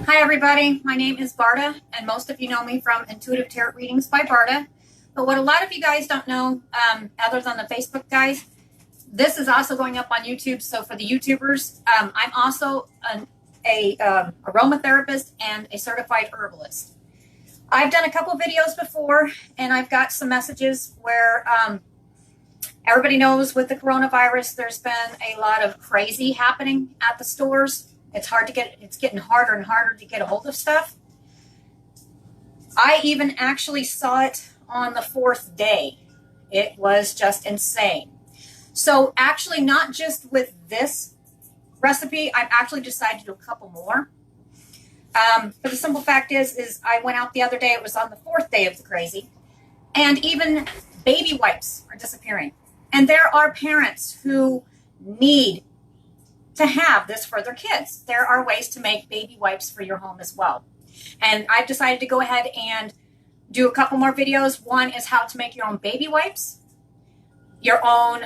Hi everybody, my name is Barda, and most of you know me from Intuitive Tarot Readings by Barda. But what a lot of you guys don't know, other than the Facebook guys, this is also going up on YouTube. So for the YouTubers, I'm also an aromatherapist and a certified herbalist. I've done a couple videos before, and I've got some messages where everybody knows with the coronavirus, there's been a lot of crazy happening at the stores. It's getting harder and harder to get a hold of stuff. I even actually saw it on the 4th day. It was just insane. So actually, not just with this recipe, I've actually decided to do a couple more. But the simple fact is I went out the other day. It was on the 4th day of the crazy. And even baby wipes are disappearing. And there are parents who need to have this for their kids. There are ways to make baby wipes for your home as well. And I've decided to go ahead and do a couple more videos. One is how to make your own baby wipes. Your own,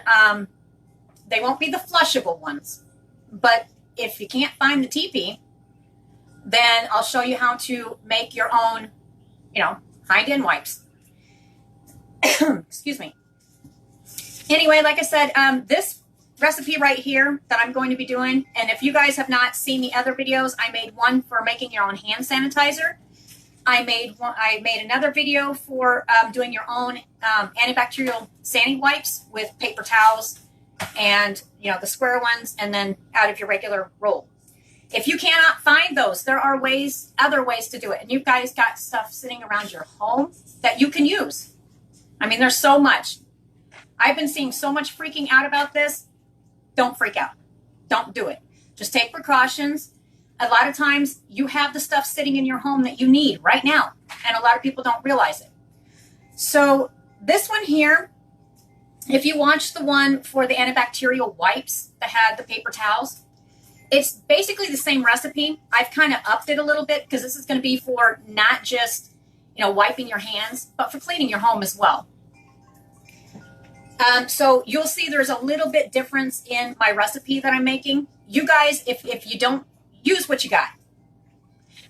they won't be the flushable ones. But if you can't find the teepee, then I'll show you how to make your own, hind-end wipes. Excuse me. Anyway, like I said, this recipe right here that I'm going to be doing, and if you guys have not seen the other videos, I made one for making your own hand sanitizer. I made another video for doing your own antibacterial sanding wipes with paper towels and the square ones, and then out of your regular roll. If you cannot find those, there are other ways to do it, and you guys got stuff sitting around your home that you can use. I mean, there's so much. I've been seeing so much freaking out about this. Don't freak out. Don't do it. Just take precautions. A lot of times you have the stuff sitting in your home that you need right now, and a lot of people don't realize it. So this one here, if you watch the one for the antibacterial wipes that had the paper towels, it's basically the same recipe. I've kind of upped it a little bit because this is going to be for not just, wiping your hands, but for cleaning your home as well. So you'll see there's a little bit difference in my recipe that I'm making. You guys, if you don't, use what you got.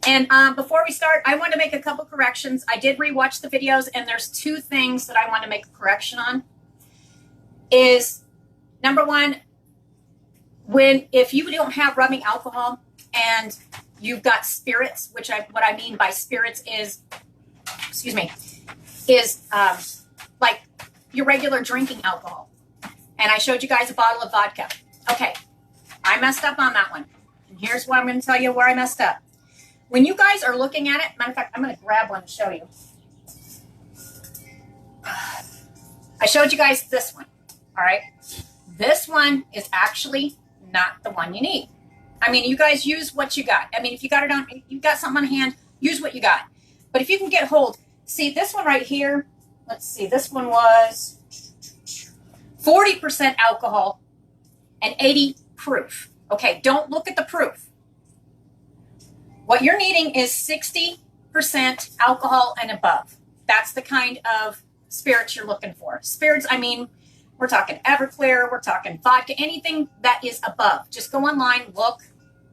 And before we start, I want to make a couple corrections. I did rewatch the videos, and there's 2 things that I want to make a correction on. Is number one, if you don't have rubbing alcohol and you've got spirits, what I mean by spirits is, like your regular drinking alcohol. And I showed you guys a bottle of vodka. Okay, I messed up on that one. And here's what I'm going to tell you where I messed up. When you guys are looking at it, matter of fact, I'm going to grab one to show you. I showed you guys this one, all right? This one is actually not the one you need. I mean, you guys use what you got. I mean, if you got something on hand, use what you got. But if you can get hold, see this one right here, let's see, this one was 40% alcohol and 80 proof. Okay, don't look at the proof. What you're needing is 60% alcohol and above. That's the kind of spirits you're looking for. Spirits, I mean, we're talking Everclear, we're talking vodka, anything that is above. Just go online, look.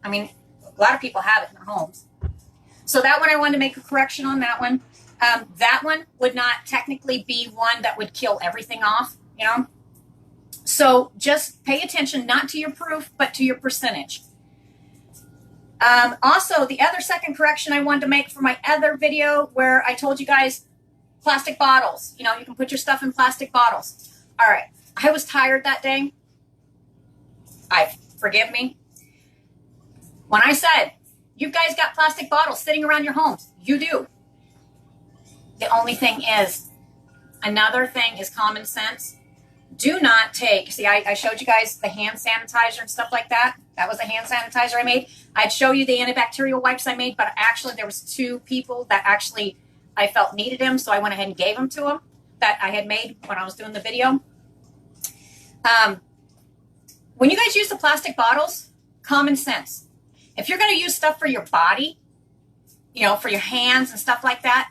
I mean, a lot of people have it in their homes. So that one, I wanted to make a correction on that one. That one would not technically be one that would kill everything off, So just pay attention, not to your proof, but to your percentage. Also, the other second correction I wanted to make for my other video where I told you guys plastic bottles. You can put your stuff in plastic bottles. All right. I was tired that day. Forgive me. When I said, you guys got plastic bottles sitting around your homes, you do. The only thing is, another thing is common sense. Do not take, see, I showed you guys the hand sanitizer and stuff like that. That was a hand sanitizer I made. I'd show you the antibacterial wipes I made, but actually there was 2 people that actually I felt needed them, so I went ahead and gave them to them that I had made when I was doing the video. When you guys use the plastic bottles, common sense. If you're going to use stuff for your body, for your hands and stuff like that,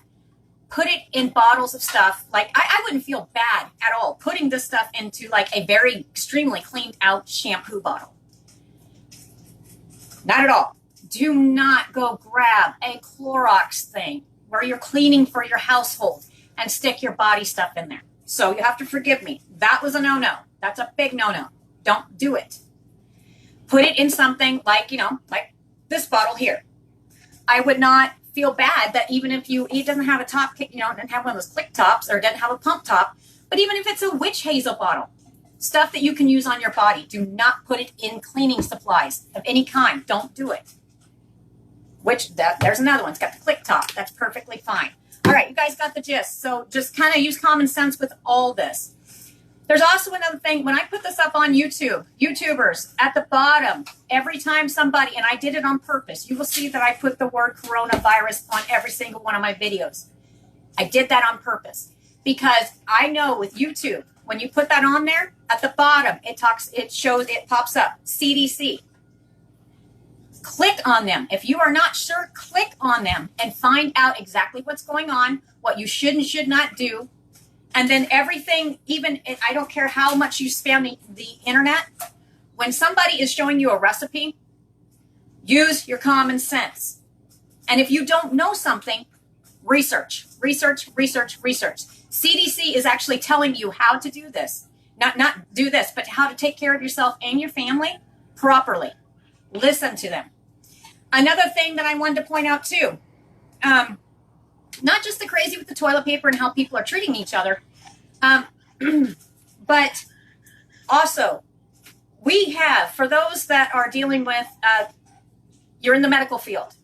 put it in bottles of stuff. Like, I wouldn't feel bad at all putting this stuff into like a very extremely cleaned out shampoo bottle. Not at all. do not go grab a Clorox thing where you're cleaning for your household and stick your body stuff in there. So you have to forgive me. That was a no-no. That's a big no-no. Don't do it. Put it in something like, like this bottle here. I would not feel bad that even if it doesn't have a top, doesn't have one of those click tops or doesn't have a pump top, but even if it's a witch hazel bottle, stuff that you can use on your body, do not put it in cleaning supplies of any kind. Don't do it. There's another one. It's got the click top. That's perfectly fine. All right, you guys got the gist. So just kind of use common sense with all this. There's also another thing. When I put this up on YouTube, YouTubers, at the bottom, every time somebody, and I did it on purpose, you will see that I put the word coronavirus on every single one of my videos. I did that on purpose because I know with YouTube, when you put that on there, at the bottom, it pops up, CDC. Click on them. If you are not sure, click on them and find out exactly what's going on, what you should and should not do. And then everything, I don't care how much you spam the internet, when somebody is showing you a recipe, use your common sense. And if you don't know something, research. CDC is actually telling you how to do this. Not do this, but how to take care of yourself and your family properly. Listen to them. Another thing that I wanted to point out too, not just the crazy with the toilet paper and how people are treating each other, but also we have, for those that are dealing with, you're in the medical field,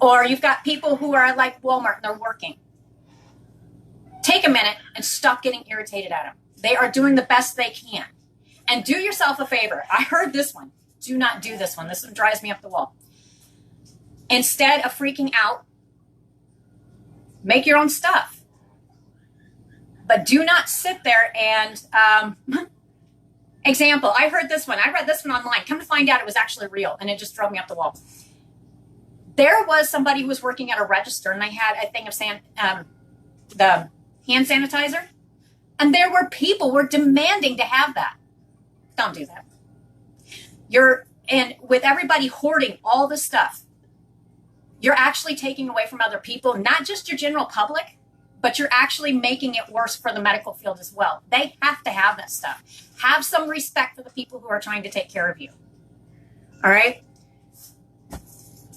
or you've got people who are like Walmart and they're working. Take a minute and stop getting irritated at them. They are doing the best they can. And do yourself a favor. I heard this one. Do not do this one. This one drives me up the wall. Instead of freaking out, make your own stuff. But do not sit there and, example, I heard this one. I read this one online. Come to find out it was actually real, and it just drove me up the wall. There was somebody who was working at a register, and they had a thing of the hand sanitizer, and there were people who were demanding to have that. Don't do that. And with everybody hoarding all the stuff, you're actually taking away from other people, not just your general public, but you're actually making it worse for the medical field as well. They have to have that stuff. Have some respect for the people who are trying to take care of you. All right?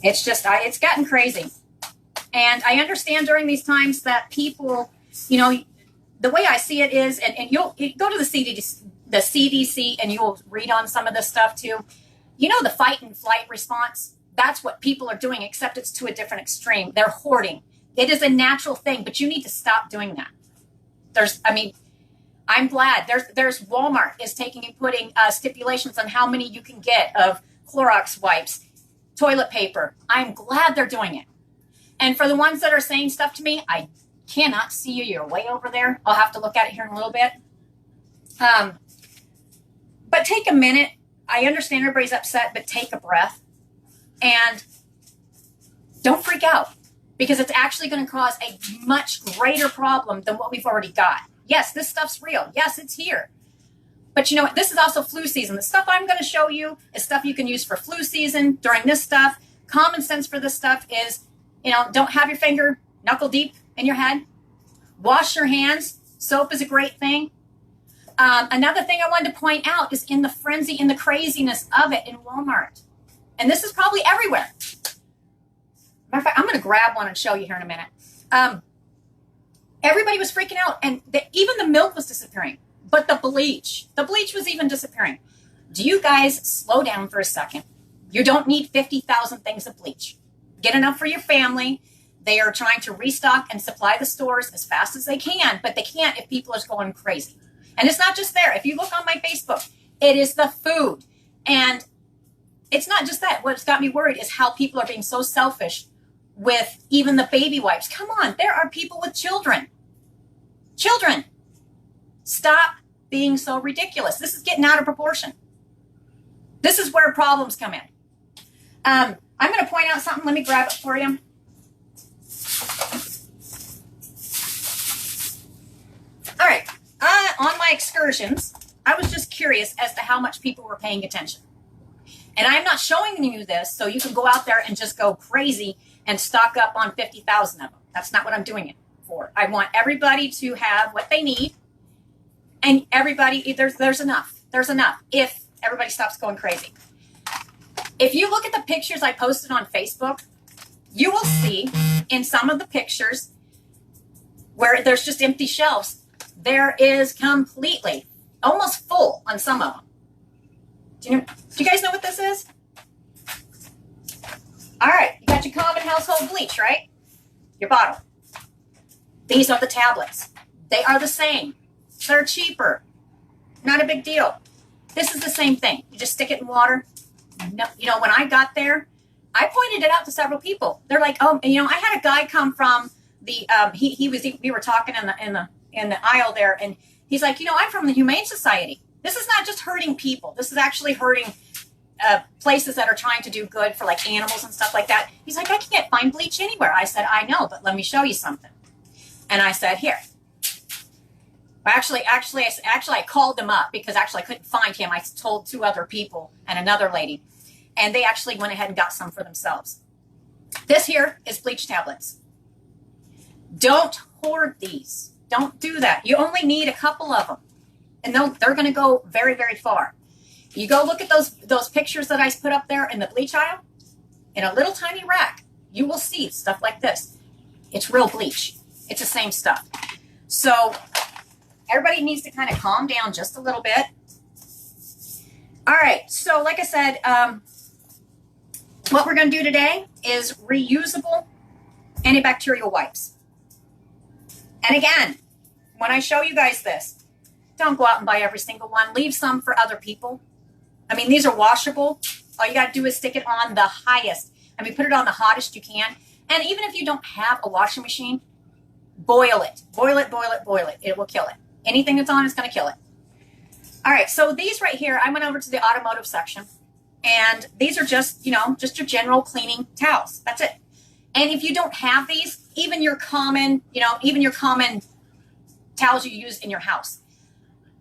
It's just, it's gotten crazy. And I understand during these times that people, the way I see it is, and you go to the CDC and you'll read on some of this stuff too. The fight and flight response, that's what people are doing, except it's to a different extreme. They're hoarding. It is a natural thing, but you need to stop doing that. I'm glad there's Walmart is taking and putting stipulations on how many you can get of Clorox wipes, toilet paper. I'm glad they're doing it. And for the ones that are saying stuff to me, I cannot see you. You're way over there. I'll have to look at it here in a little bit. But take a minute. I understand everybody's upset, but take a breath and don't freak out, because it's actually going to cause a much greater problem than what we've already got. Yes, this stuff's real. Yes, it's here. But you know what? This is also flu season. The stuff I'm going to show you is stuff you can use for flu season during this stuff. Common sense for this stuff is, don't have your finger knuckle deep in your head. Wash your hands. Soap is a great thing. Another thing I wanted to point out is in the frenzy and the craziness of it in Walmart. And this is probably everywhere. Matter of fact, I'm going to grab one and show you here in a minute. Everybody was freaking out, and even the milk was disappearing. But the bleach was even disappearing. Do you guys slow down for a second? You don't need 50,000 things of bleach. Get enough for your family. They are trying to restock and supply the stores as fast as they can, but they can't if people are going crazy. And it's not just there. If you look on my Facebook, it is the food. And it's not just that. What's got me worried is how people are being so selfish with even the baby wipes. Come on, there are people with children. Children, stop being so ridiculous. This is getting out of proportion. This is where problems come in. I'm going to point out something. Let me grab it for you. All right. On my excursions, I was just curious as to how much people were paying attention. And I'm not showing you this so you can go out there and just go crazy and stock up on 50,000 of them. That's not what I'm doing it for. I want everybody to have what they need. And everybody, there's enough. There's enough if everybody stops going crazy. If you look at the pictures I posted on Facebook, you will see in some of the pictures where there's just empty shelves, there is completely, almost full on some of them. Do you guys know what this is? All right, you got your common household bleach, right? Your bottle. These are the tablets. They are the same. They're cheaper. Not a big deal. This is the same thing. You just stick it in water. No, when I got there, I pointed it out to several people. They're like, oh, I had a guy come from the we were talking in the aisle there, and he's like, I'm from the Humane Society. This is not just hurting people. This is actually hurting places that are trying to do good for like animals and stuff like that. He's like, I can't find bleach anywhere. I said, I know, but let me show you something. And I said, here. Actually, I called them up because actually I couldn't find him. I told 2 other people and another lady, and they actually went ahead and got some for themselves. This here is bleach tablets. Don't hoard these. Don't do that. You only need a couple of them, and they're going to go very, very far. You go look at those pictures that I put up there in the bleach aisle, in a little tiny rack, you will see stuff like this. It's real bleach. It's the same stuff. So everybody needs to kind of calm down just a little bit. All right, so like I said, what we're going to do today is reusable antibacterial wipes. And again, when I show you guys this, don't go out and buy every single one. Leave some for other people. I mean, these are washable. All you got to do is stick it on the highest. Put it on the hottest you can. And even if you don't have a washing machine, boil it. Boil it, boil it, boil it. It will kill it. Anything that's on is going to kill it. All right, so these right here, I went over to the automotive section, and these are just, just your general cleaning towels. That's it. And if you don't have these, even your common towels you use in your house.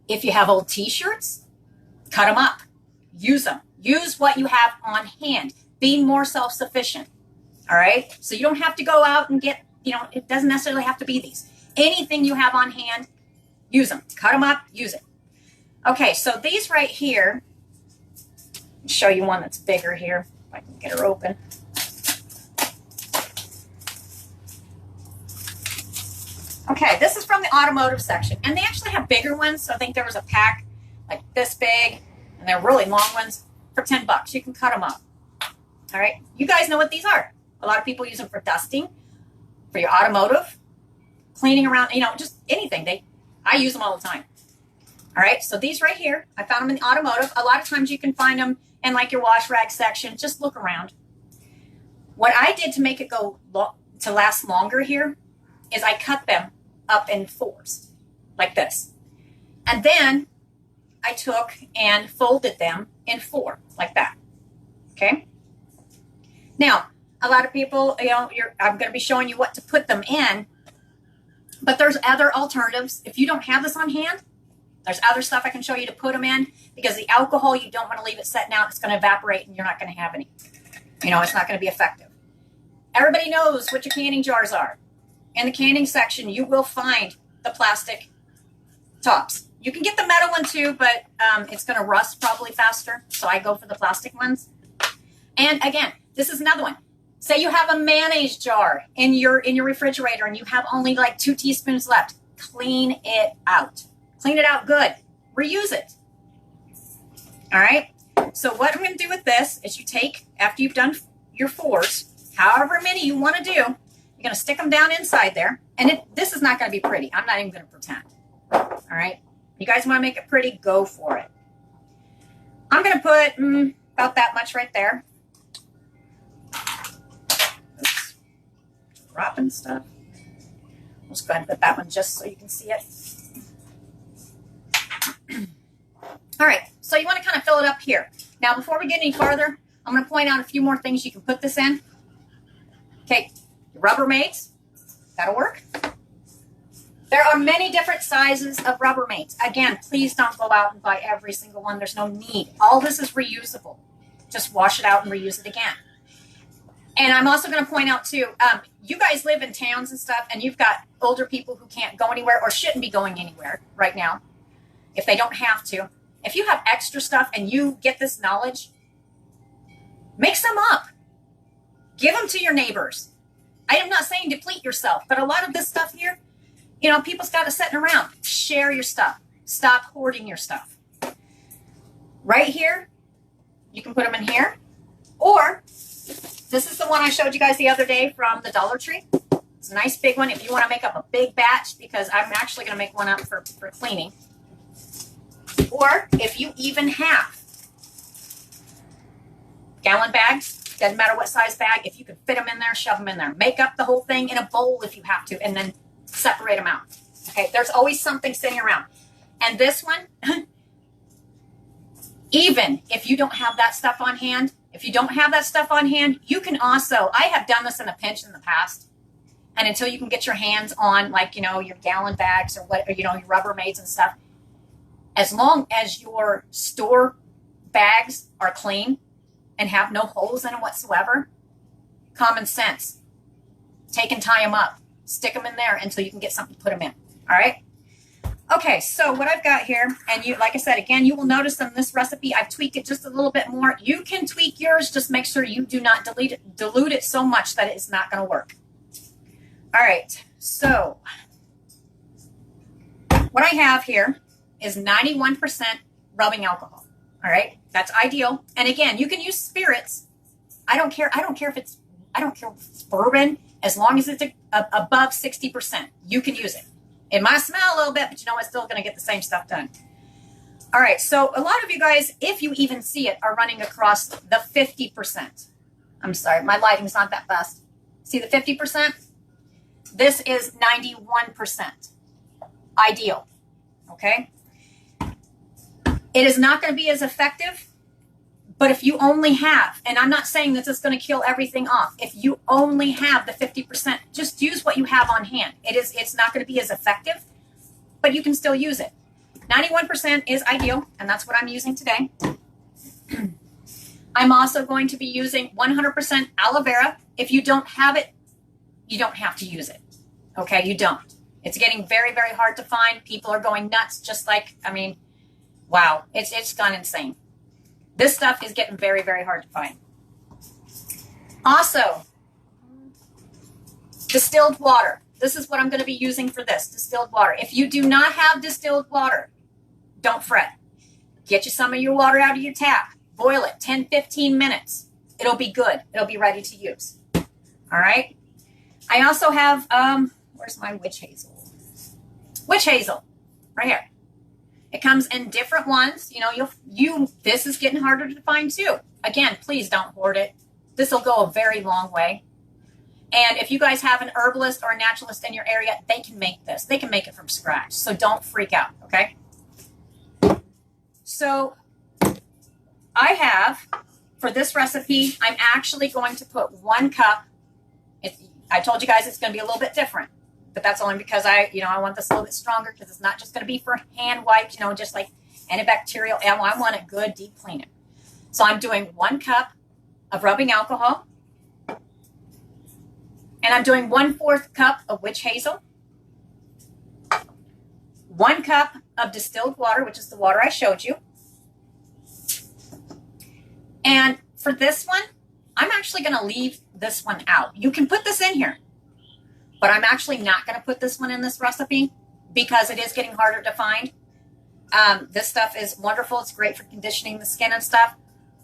If you have old t-shirts, cut them up. Use them. Use what you have on hand. Be more self-sufficient. All right? So you don't have to go out and get, it doesn't necessarily have to be these. Anything you have on hand, use them. Cut them up, use it. Okay, so these right here, I'll show you one that's bigger here, if I can get her open. Okay, this is from the automotive section, and they actually have bigger ones. So I think there was a pack like this big, and they're really long ones for $10. You can cut them up. All right, you guys know what these are. A lot of people use them for dusting, for your automotive, cleaning around, just anything. I use them all the time. All right, so these right here, I found them in the automotive. A lot of times you can find them in like your wash rag section. Just look around. What I did to make it to last longer here is I cut them up in 4s, like this. And then I took and folded them in 4, like that. Okay? Now, a lot of people, I'm going to be showing you what to put them in, but there's other alternatives. If you don't have this on hand, there's other stuff I can show you to put them in, because the alcohol, you don't want to leave it setting out. It's going to evaporate and you're not going to have any. It's not going to be effective. Everybody knows what your canning jars are. In the canning section, you will find the plastic tops. You can get the metal one too, but it's going to rust probably faster. So I go for the plastic ones. And again, this is another one. Say you have a mayonnaise jar in your refrigerator and you have only like 2 teaspoons left. Clean it out. Clean it out good. Reuse it. All right. So what I'm going to do with this is you take, after you've done your 4s, however many you want to do, you're going to stick them down inside there. And this is not going to be pretty. I'm not even going to pretend. All right. You guys want to make it pretty? Go for it. I'm going to put about that much right there. Oops. Dropping stuff. Let's go ahead and put that one just so you can see it. All right, so you want to kind of fill it up here. Now, before we get any farther, I'm going to point out a few more things you can put this in. Okay, Rubbermaids, that'll work. There are many different sizes of Rubbermaids. Again, please don't go out and buy every single one. There's no need. All this is reusable. just wash it out and reuse it again. And I'm also going to point out too, you guys live in towns and stuff, and you've got older people who can't go anywhere or shouldn't be going anywhere right now if they don't have to. If you have extra stuff and you get this knowledge, make some up. Give them to your neighbors. I am not saying deplete yourself, but a lot of this stuff here, you know, people's got it sitting around. Share your stuff. Stop hoarding your stuff. Right here, you can put them in here. Or, this is the one I showed you guys the other day from the Dollar Tree. It's a nice big one if you want to make up a big batch, because I'm actually going to make one up for cleaning. Or if you even have gallon bags, doesn't matter what size bag, if you can fit them in there, shove them in there. Make up the whole thing in a bowl if you have to, and then separate them out. Okay, there's always something sitting around. And this one, even if you don't have that stuff on hand, you can also, I have done this in a pinch in the past, and until you can get your hands on, like, you know, your gallon bags or what, or, you know, your Rubbermaids and stuff, as long as your store bags are clean and have no holes in them whatsoever, common sense. Take and tie them up. Stick them in there until you can get something to put them in. All right? Okay, so what I've got here, and you, like I said, again, you will notice in this recipe, I've tweaked it just a little bit more. You can tweak yours. Just make sure you do not dilute it so much that it's not going to work. All right, so what I have here is 91% rubbing alcohol. All right, that's ideal. And again, you can use spirits. I don't care if it's bourbon, as long as it's above 60%. You can use it. It might smell a little bit, but you know it's still going to get the same stuff done. All right, so a lot of you guys, if you even see it, are running across the 50%. I'm sorry, my lighting's not that best. See the 50%? This is 91%. Ideal, okay? It is not going to be as effective, but if you only have, and I'm not saying that it's going to kill everything off, if you only have the 50%, just use what you have on hand. It's not going to be as effective, but you can still use it. 91% is ideal, and that's what I'm using today. I'm also going to be using 100% aloe vera. If you don't have it, you don't have to use it. Okay, you don't. It's getting very, very hard to find. People are going nuts, just like, I mean, wow, it's gone insane. This stuff is getting very, very hard to find. Also, distilled water. This is what I'm going to be using for this, distilled water. If you do not have distilled water, don't fret. Get you some of your water out of your tap. Boil it 10, 15 minutes. It'll be good. It'll be ready to use. All right? I also have, where's my witch hazel? Witch hazel, right here. It comes in different ones. You know, this is getting harder to find too. Again, please don't hoard it. This will go a very long way. And if you guys have an herbalist or a naturalist in your area, they can make this. They can make it from scratch. So don't freak out, okay? So I have, for this recipe, I'm actually going to put 1 cup. I told you guys it's going to be a little bit different. But that's only because I want this a little bit stronger, because it's not just going to be for hand wipes, just like antibacterial. I want it good, deep cleaning. So I'm doing 1 cup of rubbing alcohol. And I'm doing 1/4 cup of witch hazel. 1 cup of distilled water, which is the water I showed you. And for this one, I'm actually going to leave this one out. You can put this in here. But I'm actually not going to put this one in this recipe because it is getting harder to find. This stuff is wonderful. It's great for conditioning the skin and stuff.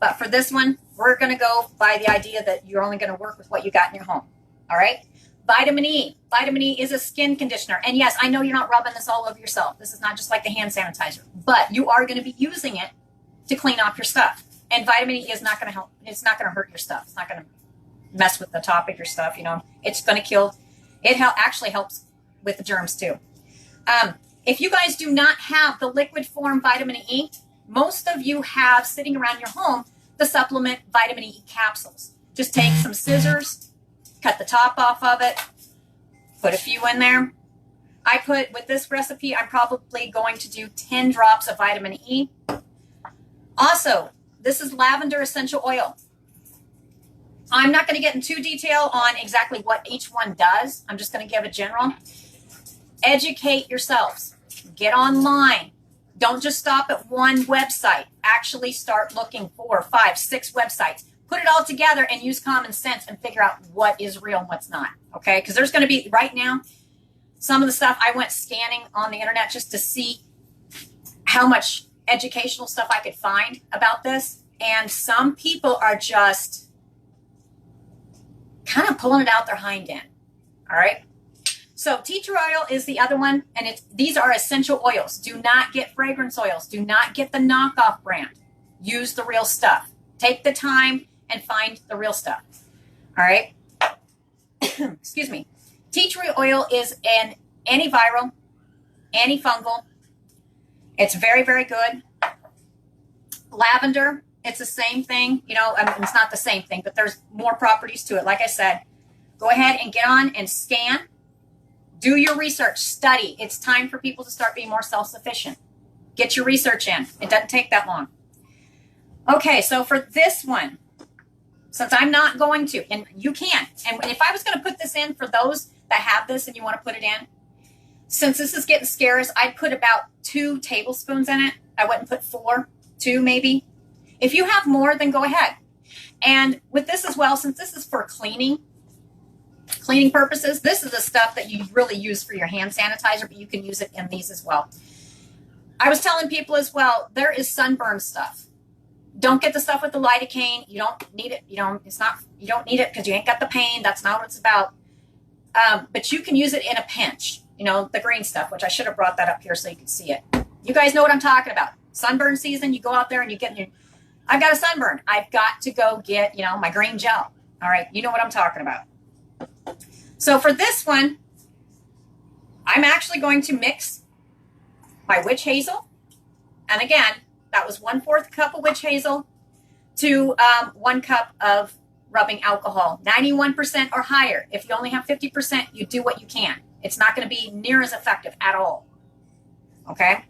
But for this one, we're going to go by the idea that you're only going to work with what you got in your home. All right? Vitamin E. Vitamin E is a skin conditioner. And yes, I know you're not rubbing this all over yourself. This is not just like the hand sanitizer. But you are going to be using it to clean off your stuff. And vitamin E is not going to help. It's not going to hurt your stuff. It's not going to mess with the top of your stuff. It's going to kill. It actually helps with the germs too. If you guys do not have the liquid form vitamin E, most of you have sitting around your home the supplement vitamin E capsules. Just take some scissors, cut the top off of it, put a few in there. With this recipe, I'm probably going to do 10 drops of vitamin E. Also, This is lavender essential oil. I'm not going to get into detail on exactly what each one does. I'm just going to give a general. Educate yourselves. Get online. Don't just stop at one website. Actually start looking 4, 5, 6 websites. Put it all together and use common sense and figure out what is real and what's not. Okay? Because there's going to be, right now, some of the stuff I went scanning on the internet just to see how much educational stuff I could find about this. And some people are just kind of pulling it out their hind end. All right. So tea tree oil is the other one. And these are essential oils. Do not get fragrance oils. Do not get the knockoff brand. Use the real stuff. Take the time and find the real stuff. All right. Excuse me. Tea tree oil is an antiviral, antifungal. It's very, very good. Lavender, it's the same thing. You know, I mean, it's not the same thing, but there's more properties to it. Like I said, go ahead and get on and scan. Do your research. Study. It's time for people to start being more self-sufficient. Get your research in. It doesn't take that long. Okay, so for this one, since I'm not going to, and you can, and if I was going to put this in for those that have this and you want to put it in, since this is getting scarce, I'd put about 2 tablespoons in it. I wouldn't put 4, 2 maybe. If you have more, then go ahead. And with this as well, since this is for cleaning purposes, this is the stuff that you really use for your hand sanitizer, but you can use it in these as well. I was telling people as well, there is sunburn stuff. Don't get the stuff with the lidocaine. You don't need it. You don't need it because you ain't got the pain. That's not what it's about. But you can use it in a pinch. You know, the green stuff, which I should have brought that up here so you could see it. You guys know what I'm talking about. Sunburn season, you go out there and you get your, I've got a sunburn. I've got to go get, you know, my green gel. All right. You know what I'm talking about. So for this one, I'm actually going to mix my witch hazel. And again, that was 1/4 cup of witch hazel to 1 cup of rubbing alcohol, 91% or higher. If you only have 50%, you do what you can. It's not going to be near as effective at all. Okay.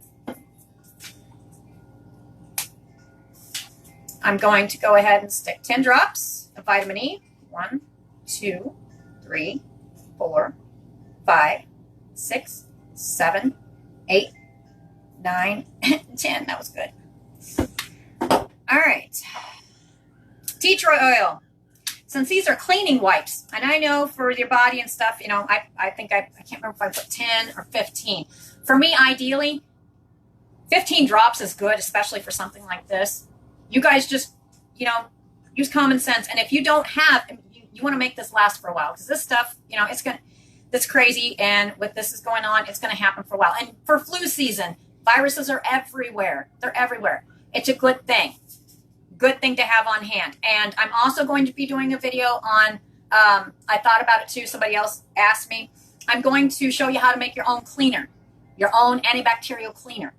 I'm going to go ahead and stick 10 drops of vitamin E. 1, 2, 3, 4, 5, 6, 7, 8, 9, 10. That was good. All right. Tea tree oil. Since these are cleaning wipes, and I know for your body and stuff, you know, I think I can't remember if I put 10 or 15. For me, ideally, 15 drops is good, especially for something like this. You guys just, you know, use common sense. And if you don't have, you want to make this last for a while because this stuff, you know, it's crazy. And with this is going on, it's going to happen for a while. And for flu season, viruses are everywhere. They're everywhere. It's a good thing. Good thing to have on hand. And I'm also going to be doing a video on, I thought about it too. Somebody else asked me. I'm going to show you how to make your own cleaner, your own antibacterial cleaner.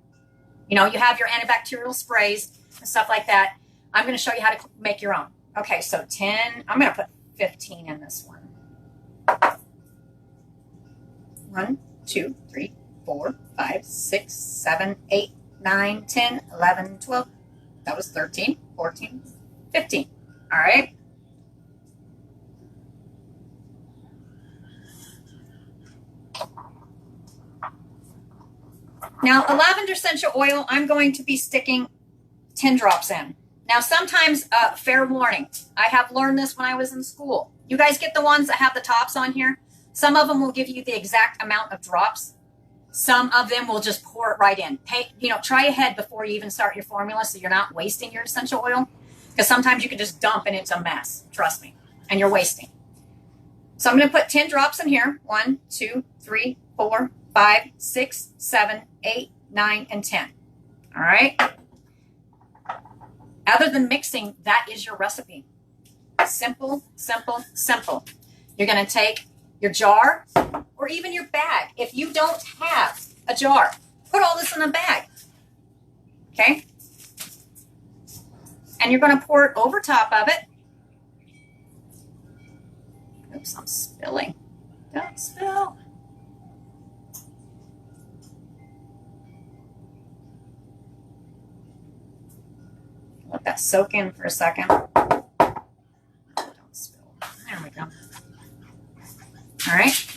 You know, you have your antibacterial sprays and stuff like that. I'm going to show you how to make your own. Okay, so 10, I'm going to put 15 in this one. 1, 2, 3, 4, 5, 6, 7, 8, 9, 10, 11, 12. That was 13, 14, 15. All right. Now, a lavender essential oil, I'm going to be sticking 10 drops in. Now, sometimes, fair warning, I have learned this when I was in school. You guys get the ones that have the tops on here. Some of them will give you the exact amount of drops. Some of them will just pour it right in. Try ahead before you even start your formula so you're not wasting your essential oil. Because sometimes you can just dump and it's a mess. Trust me. And you're wasting. So I'm going to put 10 drops in here. 1, 2, 3, 4, 5, 6, 7, 8, 9, and 10. All right. Other than mixing, that is your recipe. Simple, simple, simple. You're going to take your jar or even your bag. If you don't have a jar, put all this in a bag. Okay? And you're going to pour it over top of it. Oops, I'm spilling. Don't spill. Let that soak in for a second. Don't spill. There we go. All right.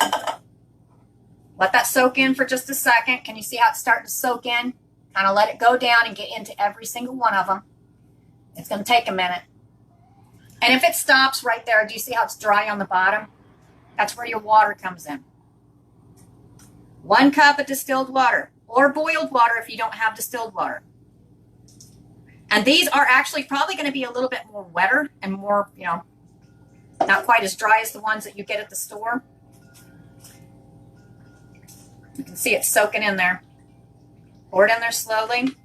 Let that soak in for just a second. Can you see how it's starting to soak in? Kind of let it go down and get into every single one of them. It's going to take a minute. And if it stops right there, do you see how it's dry on the bottom? That's where your water comes in. 1 cup of distilled water, or boiled water if you don't have distilled water. And these are actually probably going to be a little bit more wetter and more, you know, not quite as dry as the ones that you get at the store. You can see it soaking in there. Pour it in there slowly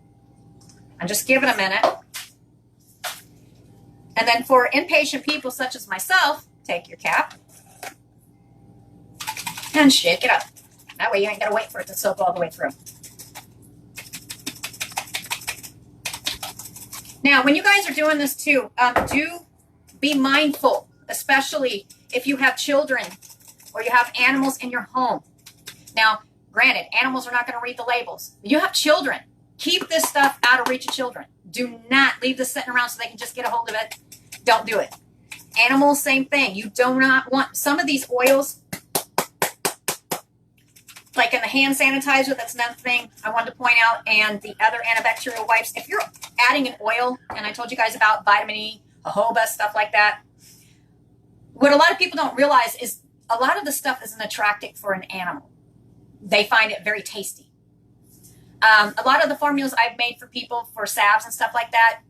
and just give it a minute. And then for impatient people such as myself, take your cap and shake it up. That way you ain't got to wait for it to soak all the way through. Now, when you guys are doing this too, do be mindful, especially if you have children or you have animals in your home. Now, granted, animals are not going to read the labels. You have children. Keep this stuff out of reach of children. Do not leave this sitting around so they can just get a hold of it. Don't do it. Animals, same thing. You do not want some of these oils, like in the hand sanitizer, that's another thing I wanted to point out, and the other antibacterial wipes. If you're adding an oil, and I told you guys about vitamin E, jojoba, stuff like that, what a lot of people don't realize is a lot of the stuff is an attractant for an animal. They find it very tasty. A lot of the formulas I've made for people for salves and stuff like that,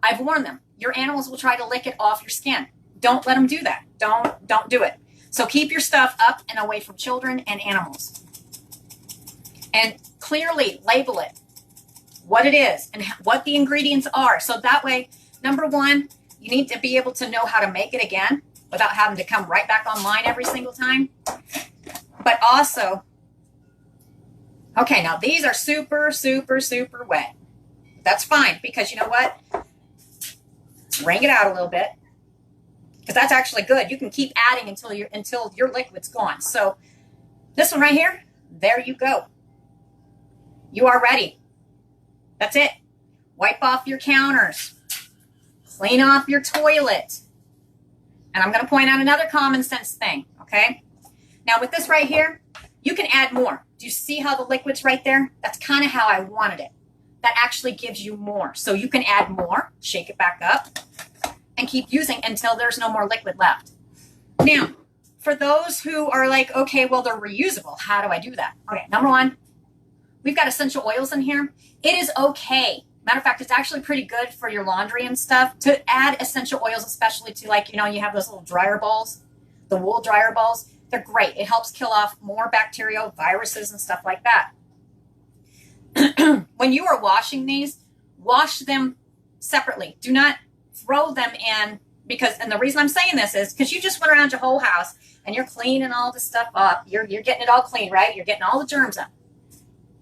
I've warned them. Your animals will try to lick it off your skin. Don't let them do that. Don't do it. So keep your stuff up and away from children and animals. And clearly label it, what it is and what the ingredients are. So that way, number one, you need to be able to know how to make it again without having to come right back online every single time. But also, okay, now these are super, super, super wet. That's fine, because you know what? Wring it out a little bit, because that's actually good. You can keep adding until your liquid's gone. So this one right here, there you go. You are ready. That's it. Wipe off your counters. Clean off your toilet. And I'm going to point out another common sense thing, okay? Now with this right here, you can add more. Do you see how the liquid's right there? That's kind of how I wanted it. That actually gives you more. So you can add more, shake it back up, and keep using until there's no more liquid left. Now, for those who are like, okay, well, they're reusable. How do I do that? Okay, number one, we've got essential oils in here. It is okay. Matter of fact, it's actually pretty good for your laundry and stuff to add essential oils, especially to, like, you know, you have those little dryer balls, the wool dryer balls. They're great. It helps kill off more bacterial, viruses, and stuff like that. When you are washing these, wash them separately. Do not throw them in, because, and the reason I'm saying this is because you just went around your whole house and you're cleaning all this stuff up. You're getting it all clean, right? You're getting all the germs up.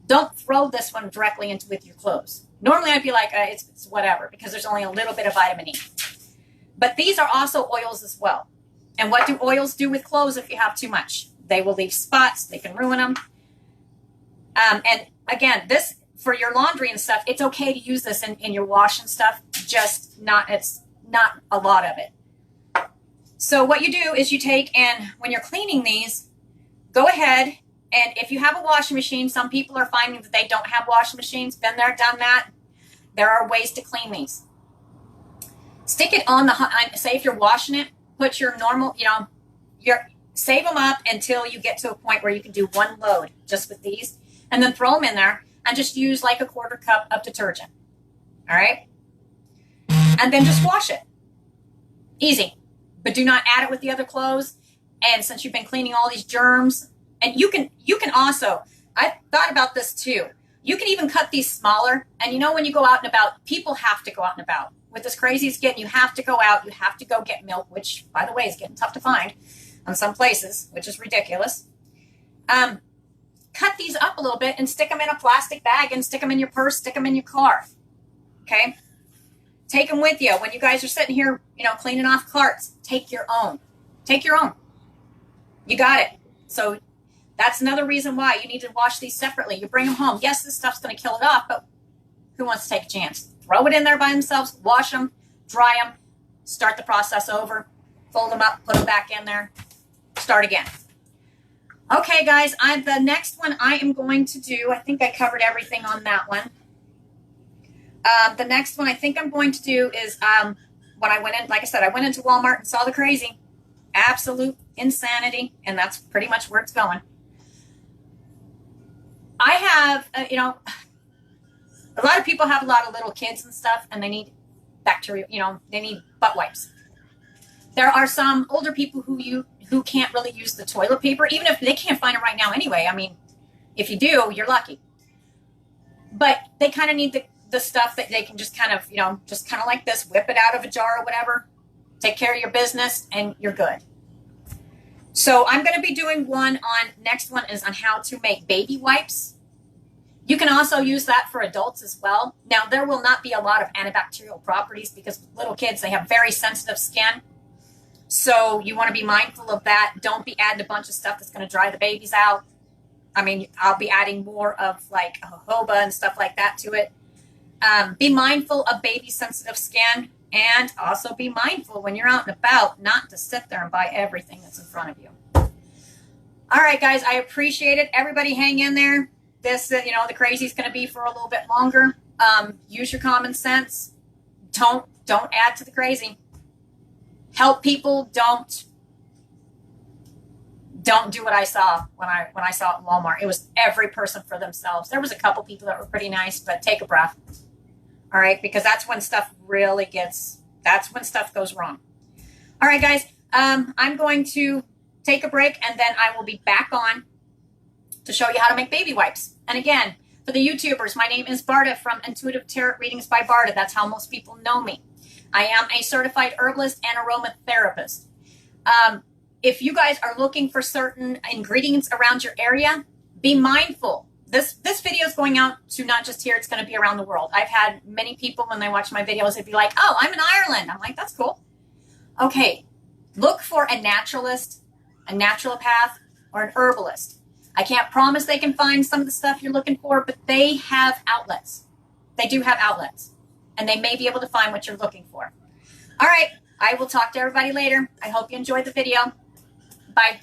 Don't throw this one directly into with your clothes. Normally I'd be like, it's whatever, because there's only a little bit of vitamin E. But these are also oils as well. And what do oils do with clothes if you have too much? They will leave spots. They can ruin them. And again, this, for your laundry and stuff, it's okay to use this in your wash and stuff, just not, it's not a lot of it. So what you do is you take, and when you're cleaning these, go ahead, and if you have a washing machine, some people are finding that they don't have washing machines. Been there, done that. There are ways to clean these. Stick it on the, say if you're washing it, put your normal, you know, save them up until you get to a point where you can do one load just with these, and then throw them in there and just use like a 1/4 cup of detergent. All right. And then just wash it. Easy. But do not add it with the other clothes. And since you've been cleaning all these germs, and you can also, I thought about this too. You can even cut these smaller. And you know, when you go out and about, people have to go out and about. With this crazy it's getting, you have to go out, you have to go get milk, which, by the way, is getting tough to find in some places, which is ridiculous. Cut these up a little bit and stick them in a plastic bag and stick them in your purse, stick them in your car. Okay? Take them with you. When you guys are sitting here, you know, cleaning off carts, take your own. Take your own. You got it. So that's another reason why you need to wash these separately. You bring them home. Yes, this stuff's going to kill it off, but who wants to take a chance? throw it in there by themselves, wash them, dry them, start the process over, fold them up, put them back in there, start again. Okay, guys, the next one I am going to do, I think I covered everything on that one. The next one I think I'm going to do is when I went in, like I said, I went into Walmart and saw the crazy. Absolute insanity, and that's pretty much where it's going. I have, you know, a lot of people have a lot of little kids and stuff, and they need bacteria, you know, they need butt wipes. There are some older people who can't really use the toilet paper, even if they can't find it right now anyway. I mean, if you do, you're lucky. But they kind of need the stuff that they can just kind of, you know, just kind of like this, whip it out of a jar or whatever, take care of your business, and you're good. So I'm going to be doing next one is on how to make baby wipes. You can also use that for adults as well. Now, there will not be a lot of antibacterial properties because with little kids, they have very sensitive skin. So you want to be mindful of that. Don't be adding a bunch of stuff that's going to dry the babies out. I mean, I'll be adding more of like jojoba and stuff like that to it. Be mindful of baby sensitive skin, and also be mindful when you're out and about not to sit there and buy everything that's in front of you. All right, guys, I appreciate it. Everybody hang in there. This, you know, the crazy is going to be for a little bit longer. Use your common sense. Don't add to the crazy. Help people. Don't do what I saw when I saw it in Walmart. It was every person for themselves. There was a couple people that were pretty nice, but take a breath. All right, because that's when stuff that's when stuff goes wrong. All right, guys, I'm going to take a break, and then I will be back on to show you how to make baby wipes. And again, for the YouTubers, my name is Barda from Intuitive Tarot Readings by Barda. That's how most people know me. I am a certified herbalist and aromatherapist. If you guys are looking for certain ingredients around your area, be mindful. This video is going out to not just here, it's going to be around the world. I've had many people when they watch my videos, they'd be like, oh, I'm in Ireland. I'm like, that's cool. Okay, look for a naturalist, a naturopath, or an herbalist. I can't promise they can find some of the stuff you're looking for, but they have outlets. They do have outlets, and they may be able to find what you're looking for. All right, I will talk to everybody later. I hope you enjoyed the video. Bye.